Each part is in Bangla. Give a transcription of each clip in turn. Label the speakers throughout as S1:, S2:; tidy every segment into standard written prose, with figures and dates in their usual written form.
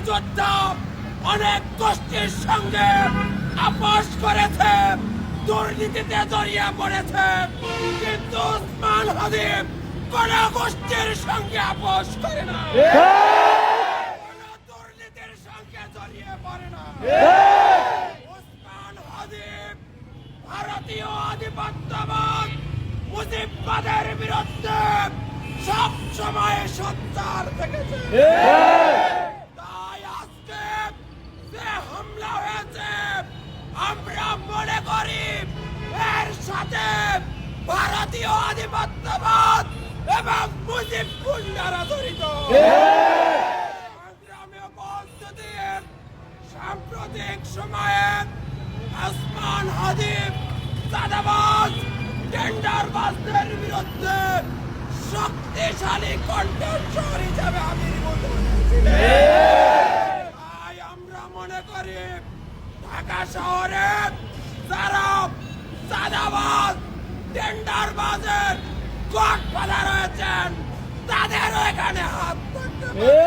S1: যোদ্ধা অনেক গোষ্ঠীর সঙ্গে আপোষ করেছে, দুর্নীতিতে জড়িয়ে পড়েছে, কিন্তু ওসমান হাদি কোন গোষ্ঠীর সঙ্গে আপোষ করে না, কোন দুর্নীতির সঙ্গে জড়িয়ে পড়ে না। ওসমান হাদি ভারতীয় আধিপত্যবাদ মুজিববাদের বিরুদ্ধে সব সময় সোচ্চার থেকেছে। তাই আজকে যে হামলা হয়েছে, আমরা মনে করি এর সাথে ভারতীয় আধিপত্যবাদ এবং মুজিব গুন্ডারা জড়িত। সংগ্রামী উপস্থিতি, সাম্প্রতিক সময়ে ওসমান হাদি চাঁদাবাজ টেন্ডারবাজদের বিরুদ্ধে শক্তিশালী কণ্ঠস্বর হিসেবে আবির্ভূত হয়েছিলেন। তাই আমরা মনে করি ঢাকা শহরে যারা চাঁদাবাজ টেন্ডারবাজের গডফাদার রয়েছেন, তাদেরও এখানে হাত থাকতে পারে।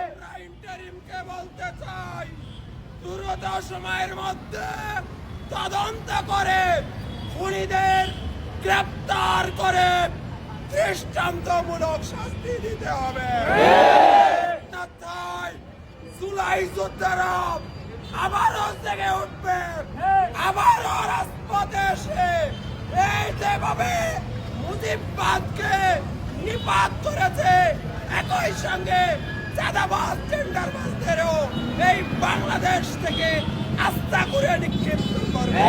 S1: আমরা ইন্টারিমকে বলতে চাই, দ্রুত সময়ের মধ্যে তদন্ত করে খুনিদের গ্রেপ্তার করে দৃষ্টান্তমূলক শাস্তি দিতে হবে। অন্যথায় জুলাই যোদ্ধারা আবারও জেগে উঠবে, আবারও রাজপথে এসে এই যেভাবে মুজিববাদকে নিপাত করেছে, একই সঙ্গে চাঁদাবাজ টেন্ডারবাজদেরও এই বাংলাদেশ থেকে আস্থা করে নিক্ষিপ্ত করবে।